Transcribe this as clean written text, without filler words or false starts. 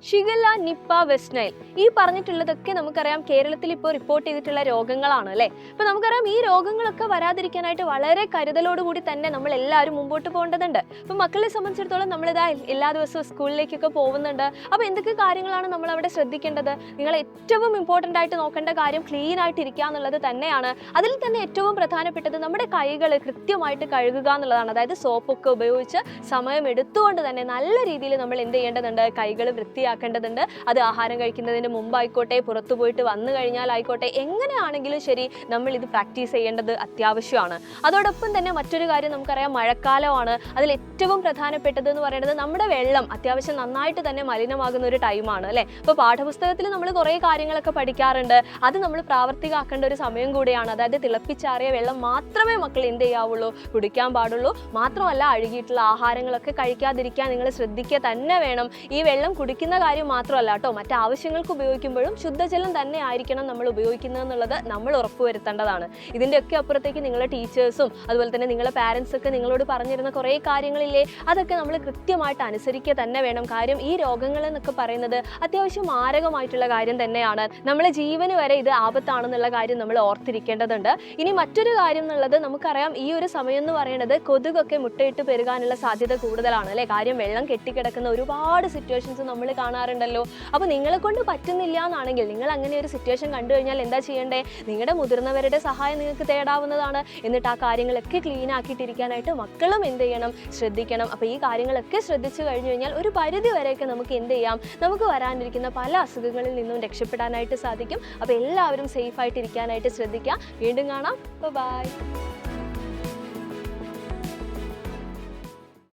Shigella, Nipah, west Nile ഈ പറഞ്ഞിട്ടുള്ളതൊക്കെ നമുക്കറിയാം കേരളത്തിൽ ഇപ്പോൾ റിപ്പോർട്ട് ചെയ്തിട്ടുള്ള രോഗങ്ങളാണ് അല്ലേ. അപ്പോൾ നമുക്കറിയാം ഈ രോഗങ്ങളൊക്കെ വരാതിരിക്കാനായിട്ട് വളരെ കരുതലോടുകൂടി തന്നെ നമ്മൾ എല്ലാവരും മുമ്പോട്ട് പോകേണ്ടതുണ്ട്. അപ്പോൾ മക്കളെ സംബന്ധിച്ചിടത്തോളം നമ്മളിതാ എല്ലാ ദിവസവും സ്കൂളിലേക്കൊക്കെ പോകുന്നുണ്ട്. അപ്പോൾ എന്തൊക്കെ കാര്യങ്ങളാണ് നമ്മൾ അവിടെ ശ്രദ്ധിക്കേണ്ടത്? നിങ്ങൾ ഏറ്റവും ഇമ്പോർട്ടൻ്റ് ആയിട്ട് നോക്കേണ്ട കാര്യം ക്ലീൻ ആയിട്ട് ഇരിക്കുക എന്നുള്ളത് തന്നെയാണ്. അതിൽ തന്നെ ഏറ്റവും പ്രധാനപ്പെട്ടത് നമ്മുടെ കൈകൾ കൃത്യമായിട്ട് കഴുകുക എന്നുള്ളതാണ്. അതായത് സോപ്പൊക്കെ ഉപയോഗിച്ച് സമയം എടുത്തുകൊണ്ട് തന്നെ നല്ല രീതിയിൽ നമ്മൾ എന്ത് ചെയ്യേണ്ടതുണ്ട്? കൈകൾ വൃത്തിയാക്കേണ്ടതുണ്ട്. അത് ആഹാരം കഴിക്കുന്നതിന് മുമ്പായിക്കോട്ടെ, പുറത്തു പോയിട്ട് വന്നു കഴിഞ്ഞാലായിക്കോട്ടെ, എങ്ങനെയാണെങ്കിലും ശരി നമ്മൾ ഇത് പ്രാക്ടീസ് ചെയ്യേണ്ടത് അത്യാവശ്യമാണ്. അതോടൊപ്പം തന്നെ മറ്റൊരു കാര്യം നമുക്കറിയാം, മഴക്കാലമാണ്. അതിൽ ഏറ്റവും പ്രധാനപ്പെട്ടത് എന്ന് പറയുന്നത് നമ്മുടെ വെള്ളം അത്യാവശ്യം നന്നായിട്ട് തന്നെ മലിനമാകുന്ന ഒരു ടൈമാണ് അല്ലേ. അപ്പോൾ പാഠപുസ്തകത്തിൽ നമ്മൾ കുറേ കാര്യങ്ങളൊക്കെ പഠിക്കാറുണ്ട്. അത് നമ്മൾ പ്രാവർത്തികമാക്കേണ്ട ഒരു സമയം കൂടിയാണ്. അതായത് തിളപ്പിച്ചാറിയ വെള്ളം മാത്രമേ മക്കൾ എന്ത് ചെയ്യാവുള്ളൂ? കുടിക്കാൻ പാടുള്ളൂ. മാത്രമല്ല അഴുകിയിട്ടുള്ള ആഹാരങ്ങളൊക്കെ കഴിക്കാതിരിക്കാൻ നിങ്ങൾ ശ്രദ്ധിക്കുക തന്നെ വേണം. ഈ വെള്ളം കുടിക്കുന്ന കാര്യം മാത്രമല്ല കേട്ടോ, മറ്റ് ആവശ്യങ്ങൾക്ക് ഉപയോഗിക്കുമ്പോഴും ശുദ്ധജലം തന്നെ ആയിരിക്കണം നമ്മൾ ഉപയോഗിക്കുന്നത് എന്നുള്ളത് നമ്മൾ ഉറപ്പുവരുത്തേണ്ടതാണ്. ഇതിൻ്റെയൊക്കെ അപ്പുറത്തേക്ക് നിങ്ങളുടെ ടീച്ചേഴ്സും അതുപോലെ തന്നെ നിങ്ങളുടെ പാരൻസ് ഒക്കെ നിങ്ങളോട് പറഞ്ഞിരുന്ന കുറേ കാര്യങ്ങളില്ലേ, അതൊക്കെ നമ്മൾ കൃത്യമായിട്ട് അനുസരിക്കുക തന്നെ വേണം. കാര്യം ഈ രോഗങ്ങൾ എന്നൊക്കെ പറയുന്നത് അത്യാവശ്യം മാരകമായിട്ടുള്ള കാര്യം തന്നെയാണ്. നമ്മളെ ജീവന് വരെ ഇത് ആപത്താണെന്നുള്ള കാര്യം നമ്മൾ ഓർത്തിരിക്കേണ്ടതുണ്ട്. ഇനി മറ്റൊരു കാര്യം എന്നുള്ളത് നമുക്കറിയാം, ഈ ഒരു സമയം എന്ന് പറയുന്നത് കൊതുകൊക്കെ മുട്ടയിട്ട് പെരുകാനുള്ള സാധ്യത കൂടുതലാണ് അല്ലേ. കാര്യം വെള്ളം കെട്ടിക്കിടക്കുന്ന ഒരുപാട് സിറ്റുവേഷൻസ് നമ്മൾ കാണാറുണ്ടല്ലോ. അപ്പോൾ നിങ്ങളെ കൊണ്ട് പറ്റുന്നില്ല എന്നാണെങ്കിൽ, നിങ്ങൾ അങ്ങനെ ഒരു സിറ്റുവേഷൻ കണ്ടു കഴിഞ്ഞാൽ എന്താ ചെയ്യേണ്ടേ? നിങ്ങളുടെ മുതിർന്നവരുടെ സഹായം നിങ്ങൾക്ക് തേടാവുന്നതാണ്. എന്നിട്ട് ആ കാര്യങ്ങളൊക്കെ ക്ലീൻ ആക്കിയിട്ടിരിക്കാനായിട്ട് മക്കളും എന്ത് ചെയ്യണം? ശ്രദ്ധിക്കണം. അപ്പോൾ ഈ കാര്യങ്ങളൊക്കെ ശ്രദ്ധിച്ചു കഴിഞ്ഞു കഴിഞ്ഞാൽ ഒരു പരിധി വരെയൊക്കെ നമുക്ക് എന്ത് ചെയ്യാം? നമുക്ക് വരാനിരിക്കുന്ന പല അസുഖങ്ങളിൽ നിന്നും രക്ഷപ്പെടാനായിട്ട് സാധിക്കും. അപ്പോൾ എല്ലാവരും സേഫ് ആയിട്ടിരിക്കാനായിട്ട് ശ്രദ്ധിക്കുക. വീണ്ടും കാണാം. ബൈ.